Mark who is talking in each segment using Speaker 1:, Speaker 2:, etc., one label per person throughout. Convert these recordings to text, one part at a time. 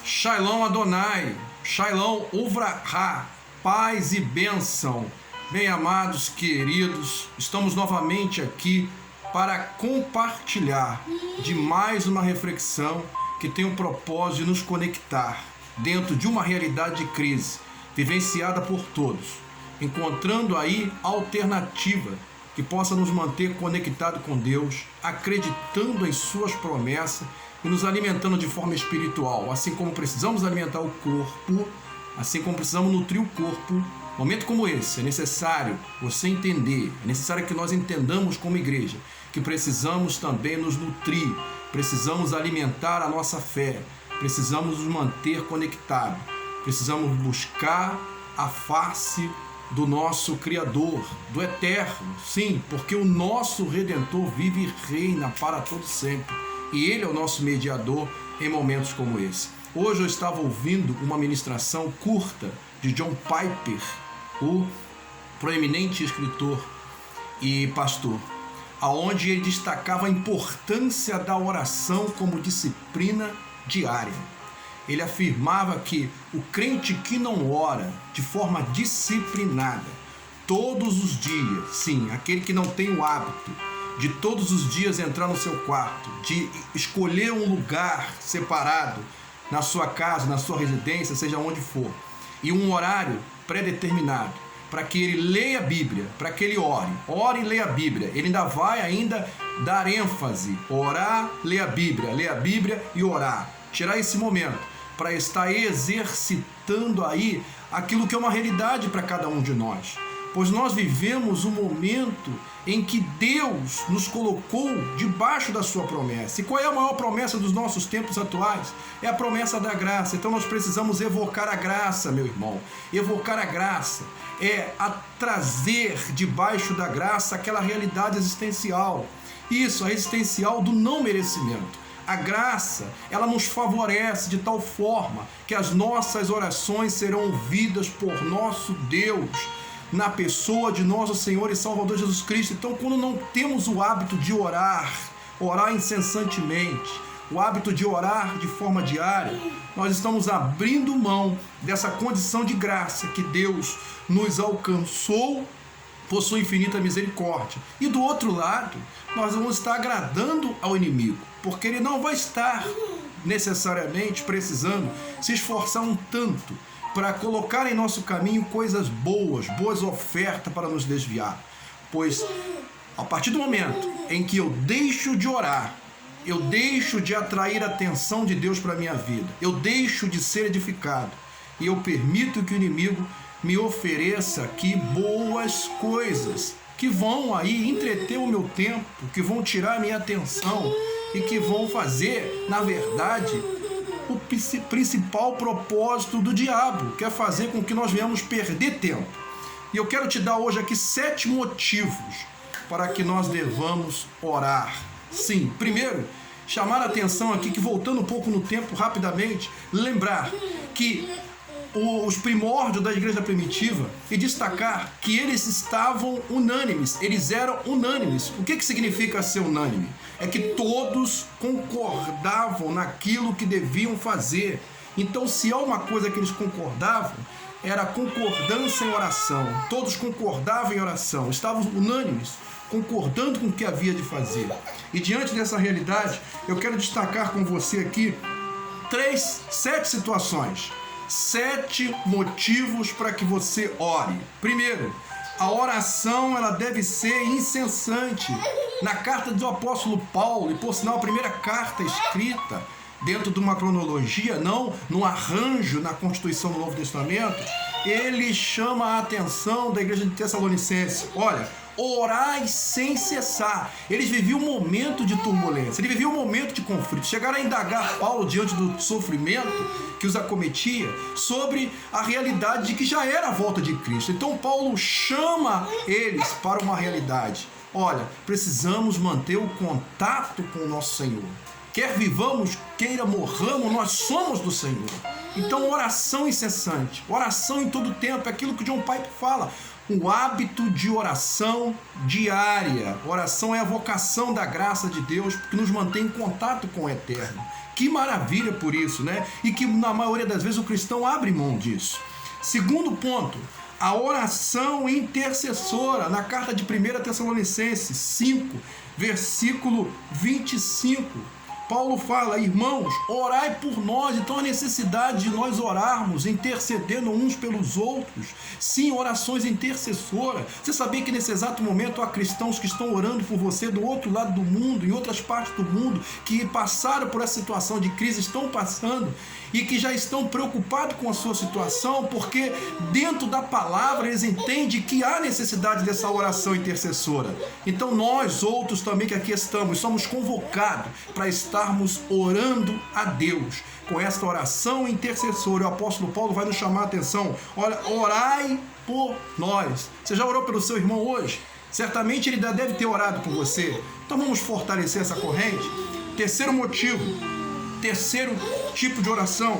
Speaker 1: Shalom Adonai, Shalom Uvrahá, paz e bênção. Bem amados, queridos, estamos novamente aqui para compartilhar de mais uma reflexão que tem o propósito de nos conectar dentro de uma realidade de crise, vivenciada por todos, encontrando aí alternativa que possa nos manter conectado com Deus, acreditando em suas promessas e nos alimentando de forma espiritual. Assim como precisamos alimentar o corpo, assim como precisamos nutrir o corpo, momento como esse, é necessário você entender, é necessário que nós entendamos como igreja, que precisamos também nos nutrir, precisamos alimentar a nossa fé, precisamos nos manter conectados, precisamos buscar a face do nosso Criador, do Eterno, sim, porque o nosso Redentor vive e reina para todo sempre, e Ele é o nosso mediador em momentos como esse. Hoje eu estava ouvindo uma ministração curta de John Piper, o proeminente escritor e pastor, aonde ele destacava a importância da oração como disciplina diária. Ele afirmava que o crente que não ora de forma disciplinada, todos os dias, sim, aquele que não tem o hábito de todos os dias entrar no seu quarto, de escolher um lugar separado na sua casa, na sua residência, seja onde for, e um horário pré-determinado, para que ele leia a Bíblia, para que ele ore e leia a Bíblia. Ele ainda vai dar ênfase, orar, ler a Bíblia e orar. Tirar esse momento para estar exercitando aí aquilo que é uma realidade para cada um de nós. Pois nós vivemos um momento em que Deus nos colocou debaixo da sua promessa. E qual é a maior promessa dos nossos tempos atuais? É a promessa da graça. Então nós precisamos evocar a graça, meu irmão. Evocar a graça é trazer debaixo da graça aquela realidade existencial. Isso, a existencial do não merecimento. A graça, ela nos favorece de tal forma que as nossas orações serão ouvidas por nosso Deus, na pessoa de nosso Senhor e Salvador Jesus Cristo. Então, quando não temos o hábito de orar incessantemente, o hábito de orar de forma diária, nós estamos abrindo mão dessa condição de graça que Deus nos alcançou por sua infinita misericórdia. E do outro lado, nós vamos estar agradando ao inimigo, porque ele não vai estar necessariamente precisando se esforçar um tanto para colocar em nosso caminho coisas boas ofertas para nos desviar. Pois a partir do momento em que eu deixo de orar, eu deixo de atrair a atenção de Deus para a minha vida, eu deixo de ser edificado e eu permito que o inimigo me ofereça aqui boas coisas que vão aí entreter o meu tempo, que vão tirar a minha atenção e que vão fazer, na verdade, o principal propósito do diabo, que é fazer com que nós venhamos perder tempo. E eu quero te dar hoje aqui 7 motivos para que nós devamos orar. Sim, primeiro, chamar a atenção aqui que, voltando um pouco no tempo rapidamente, lembrar que os primórdios da igreja primitiva e destacar que eles estavam unânimes, eles eram unânimes. O que significa ser unânime? É que todos concordavam naquilo que deviam fazer. Então, se há uma coisa que eles concordavam, era a concordância em oração. Todos concordavam em oração, estavam unânimes, concordando com o que havia de fazer. E diante dessa realidade, eu quero destacar com você aqui 7 situações. 7 motivos para que você ore. Primeiro, a oração ela deve ser incessante. Na carta do apóstolo Paulo, e por sinal a primeira carta escrita dentro de uma cronologia, não num arranjo na Constituição do Novo Testamento, ele chama a atenção da igreja de Tessalonicenses. Olha, orai sem cessar. Eles viviam um momento de turbulência, eles viviam um momento de conflito. Chegaram a indagar Paulo diante do sofrimento que os acometia sobre a realidade de que já era a volta de Cristo. Então Paulo chama eles para uma realidade. Olha, precisamos manter o contato com o nosso Senhor. Quer vivamos, queira morramos, nós somos do Senhor. Então oração incessante, oração em todo tempo, é aquilo que John Piper fala. O hábito de oração diária. Oração é a vocação da graça de Deus que nos mantém em contato com o Eterno. Que maravilha por isso, né? E que na maioria das vezes o cristão abre mão disso. Segundo ponto, a oração intercessora, na carta de 1 Tessalonicenses 5, versículo 25. Paulo fala: irmãos, orai por nós. Então a necessidade de nós orarmos, intercedendo uns pelos outros. Sim, orações intercessoras. Você sabia que nesse exato momento há cristãos que estão orando por você do outro lado do mundo, em outras partes do mundo, que passaram por essa situação de crise, estão passando, e que já estão preocupados com a sua situação, porque dentro da palavra eles entendem que há necessidade dessa oração intercessora. Então nós outros também que aqui estamos, somos convocados para estarmos orando a Deus com esta oração intercessora. O apóstolo Paulo vai nos chamar a atenção: olha, orai por nós. Você já orou pelo seu irmão hoje? Certamente ele já deve ter orado por você. Então vamos fortalecer essa corrente. Terceiro motivo, terceiro tipo de oração,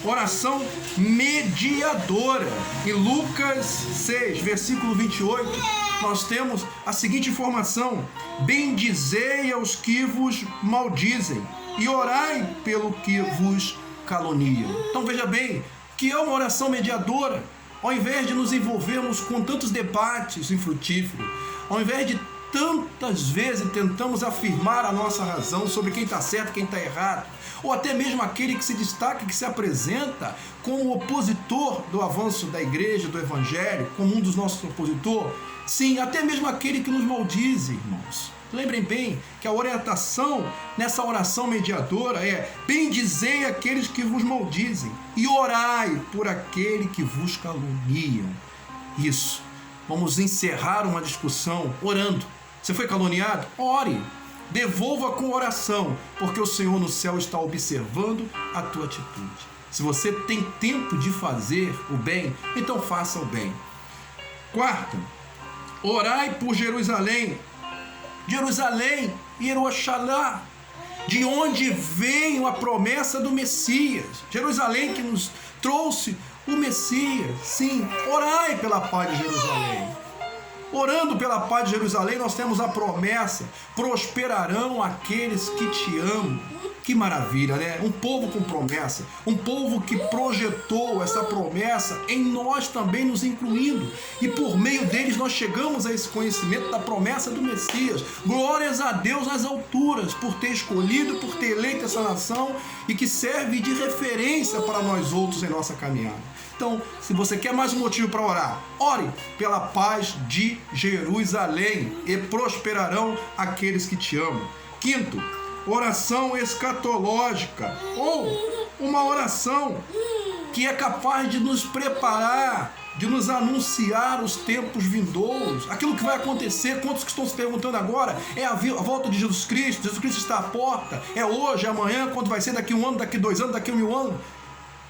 Speaker 1: oração mediadora. Em Lucas 6, versículo 28, nós temos a seguinte informação: bendizei aos que vos maldizem e orai pelo que vos caluniam. Então veja bem, que é uma oração mediadora. Ao invés de nos envolvermos com tantos debates infrutíferos, ao invés de tantas vezes tentamos afirmar a nossa razão sobre quem está certo e quem está errado, ou até mesmo aquele que se destaca, que se apresenta como opositor do avanço da igreja, do evangelho, como um dos nossos opositores, sim, até mesmo aquele que nos maldize, irmãos. Lembrem bem que a orientação nessa oração mediadora é: bendizei aqueles que vos maldizem e orai por aquele que vos caluniam. Isso. Vamos encerrar uma discussão orando. Você foi caluniado? Ore. Devolva com oração, porque o Senhor no céu está observando a tua atitude. Se você tem tempo de fazer o bem, então faça o bem. Quarta, orai por Jerusalém. Jerusalém, Ieruxalá, de onde veio a promessa do Messias. Jerusalém que nos trouxe o Messias. Sim, orai pela paz de Jerusalém. Orando pela paz de Jerusalém, nós temos a promessa: prosperarão aqueles que te amam. Que maravilha, né? Um povo com promessa, um povo que projetou essa promessa em nós também, nos incluindo, e por meio deles nós chegamos a esse conhecimento da promessa do Messias. Glórias a Deus nas alturas por ter escolhido, por ter eleito essa nação, e que serve de referência para nós outros em nossa caminhada. Então, se você quer mais um motivo para orar, ore pela paz de Jerusalém, e prosperarão aqueles que te amam. Quinto, oração escatológica, ou uma oração que é capaz de nos preparar, de nos anunciar os tempos vindouros, aquilo que vai acontecer. Quantos que estão se perguntando agora? É a volta de Jesus Cristo. Jesus Cristo está à porta. É hoje, é amanhã, quando vai ser, daqui 1 ano, daqui 2 anos, daqui 1000 anos.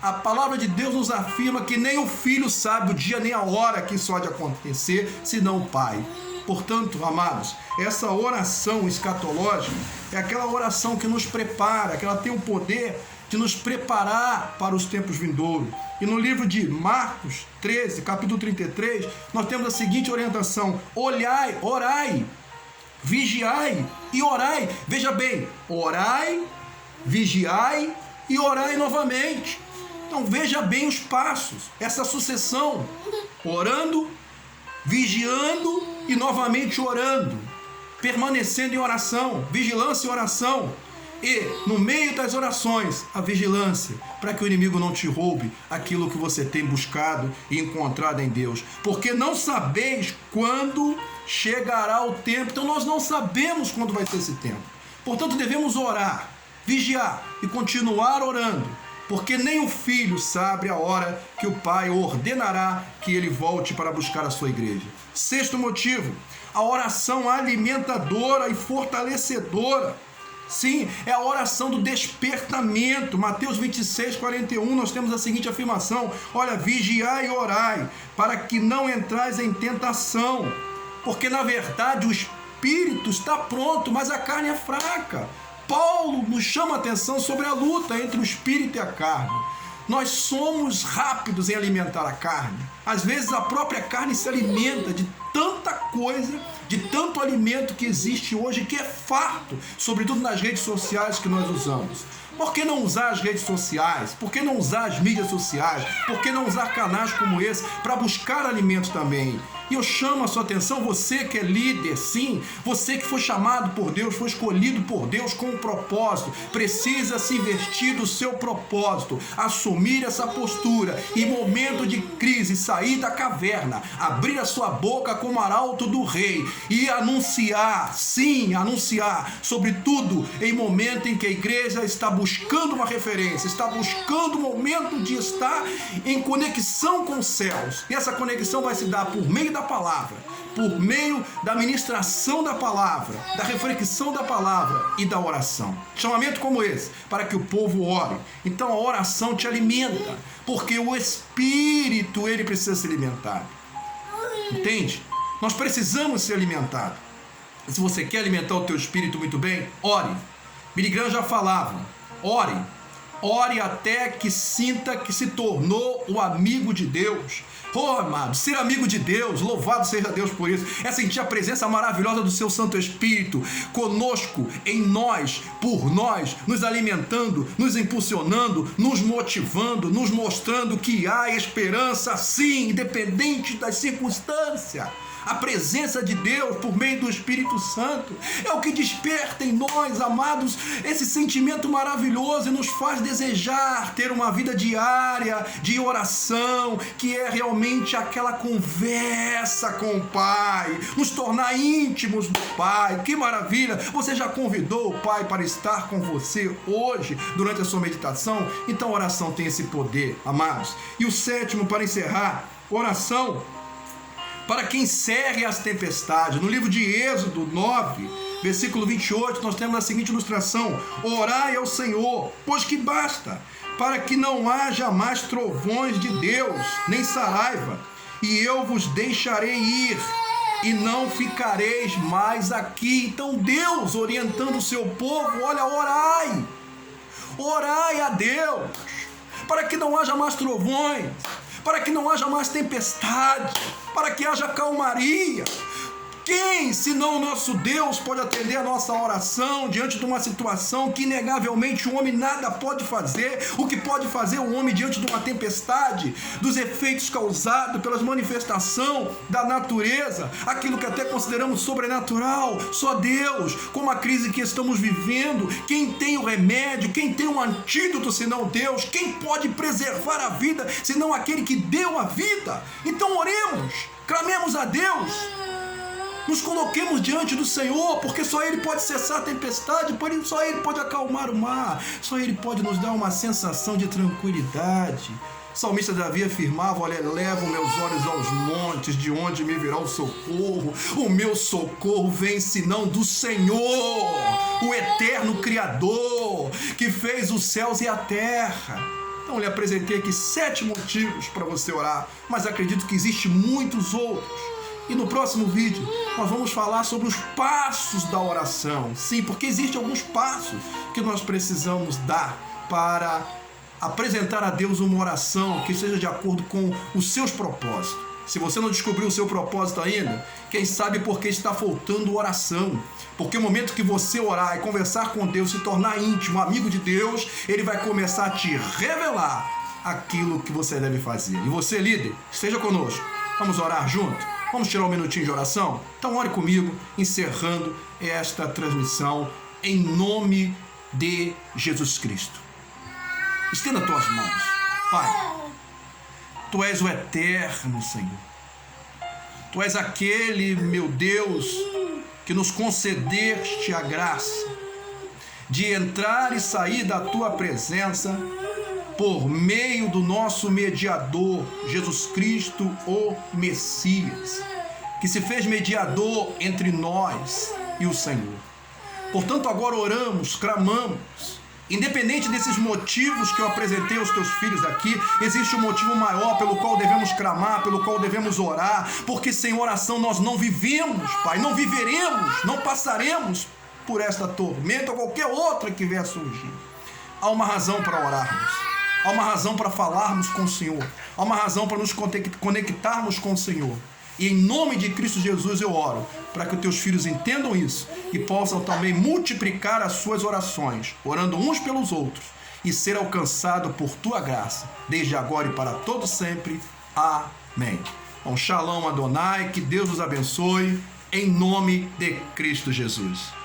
Speaker 1: A palavra de Deus nos afirma que nem o Filho sabe o dia nem a hora que isso há de acontecer, senão o Pai. Portanto, amados, essa oração escatológica é aquela oração que nos prepara, que ela tem o poder de nos preparar para os tempos vindouros. E no livro de Marcos 13, capítulo 33, nós temos a seguinte orientação: olhai, orai, vigiai e orai. Veja bem, orai, vigiai e orai novamente. Então veja bem os passos, essa sucessão: orando, vigiando e novamente orando, permanecendo em oração, vigilância e oração. E no meio das orações, a vigilância, para que o inimigo não te roube aquilo que você tem buscado e encontrado em Deus. Porque não sabeis quando chegará o tempo. Então nós não sabemos quando vai ser esse tempo. Portanto, devemos orar, vigiar e continuar orando, porque nem o Filho sabe a hora que o Pai ordenará que ele volte para buscar a sua igreja. Sexto motivo, a oração alimentadora e fortalecedora. Sim, é a oração do despertamento. Mateus 26, 41, nós temos a seguinte afirmação: olha, vigiai e orai, para que não entrais em tentação. Porque, na verdade, o espírito está pronto, mas a carne é fraca. Paulo nos chama a atenção sobre a luta entre o espírito e a carne. Nós somos rápidos em alimentar a carne. Às vezes a própria carne se alimenta de tanta coisa, de tanto alimento que existe hoje, que é farto, sobretudo nas redes sociais que nós usamos. Por que não usar as redes sociais? Por que não usar as mídias sociais? Por que não usar canais como esse para buscar alimento também? E eu chamo a sua atenção, você que é líder, sim, você que foi chamado por Deus, foi escolhido por Deus com um propósito, precisa se investir do seu propósito, assumir essa postura e, em momento de crise, sair da caverna, abrir a sua boca como arauto do rei e anunciar, sim, anunciar, sobretudo em momento em que a igreja está buscando uma referência, está buscando um momento de estar em conexão com os céus. E essa conexão vai se dar por meio da palavra, por meio da ministração da palavra, da reflexão da palavra e da oração. Chamamento como esse, para que o povo ore. Então a oração te alimenta, porque o Espírito, ele precisa ser alimentado. Entende? Nós precisamos ser alimentados. E se você quer alimentar o teu espírito muito bem, ore. Billy Graham já falava, ore. Ore até que sinta que se tornou o amigo de Deus. Oh, amado, ser amigo de Deus, louvado seja Deus por isso, é sentir a presença maravilhosa do seu Santo Espírito conosco, em nós, por nós, nos alimentando, nos impulsionando, nos motivando, nos mostrando que há esperança sim, independente das circunstâncias. A presença de Deus por meio do Espírito Santo é o que desperta em nós, amados, esse sentimento maravilhoso e nos faz desejar ter uma vida diária de oração, que é realmente aquela conversa com o Pai, nos tornar íntimos do Pai. Que maravilha! Você já convidou o Pai para estar com você hoje, durante a sua meditação? Então a oração tem esse poder, amados. E o sétimo, para encerrar, oração para que encerre as tempestades. No livro de Êxodo 9, versículo 28, nós temos a seguinte ilustração: orai ao Senhor, pois que basta, para que não haja mais trovões de Deus, nem saraiva, e eu vos deixarei ir, e não ficareis mais aqui. Então Deus orientando o seu povo, olha, orai a Deus, para que não haja mais trovões, para que não haja mais tempestade, para que haja calmaria. Quem, senão o nosso Deus, pode atender a nossa oração diante de uma situação que inegavelmente o homem nada pode fazer? O que pode fazer o homem diante de uma tempestade, dos efeitos causados pelas manifestações da natureza, aquilo que até consideramos sobrenatural? Só Deus. Como a crise que estamos vivendo, quem tem o remédio, quem tem um antídoto senão Deus? Quem pode preservar a vida senão aquele que deu a vida? Então oremos, clamemos a Deus, nos coloquemos diante do Senhor, porque só Ele pode cessar a tempestade, só Ele pode acalmar o mar, só Ele pode nos dar uma sensação de tranquilidade. O salmista Davi afirmava, olha, levo meus olhos aos montes, de onde me virá o socorro? O meu socorro vem senão do Senhor, o eterno Criador, que fez os céus e a terra. Então eu lhe apresentei aqui 7 motivos para você orar, mas acredito que existem muitos outros. E no próximo vídeo nós vamos falar sobre os passos da oração. Sim, porque existem alguns passos que nós precisamos dar para apresentar a Deus uma oração que seja de acordo com os seus propósitos. Se você não descobriu o seu propósito ainda, quem sabe porque está faltando oração. Porque o momento que você orar e conversar com Deus, se tornar íntimo, amigo de Deus, Ele vai começar a te revelar aquilo que você deve fazer. E você, líder, esteja conosco. Vamos orar junto? Vamos tirar um minutinho de oração? Então ore comigo, encerrando esta transmissão em nome de Jesus Cristo. Estenda tuas mãos. Pai, Tu és o eterno, Senhor. Tu és aquele, meu Deus, que nos concedeste a graça de entrar e sair da Tua presença por meio do nosso mediador, Jesus Cristo, o Messias, que se fez mediador entre nós e o Senhor. Portanto, agora oramos, clamamos, independente desses motivos que eu apresentei aos teus filhos aqui, existe um motivo maior pelo qual devemos clamar, pelo qual devemos orar, porque sem oração nós não vivemos, Pai, não viveremos, não passaremos por esta tormenta ou qualquer outra que vier a surgir. Há uma razão para orarmos. Há uma razão para falarmos com o Senhor. Há uma razão para nos conectarmos com o Senhor. E em nome de Cristo Jesus eu oro para que os teus filhos entendam isso e possam também multiplicar as suas orações, orando uns pelos outros e ser alcançado por tua graça, desde agora e para todo sempre. Amém. Então, Shalom Adonai, que Deus os abençoe, em nome de Cristo Jesus.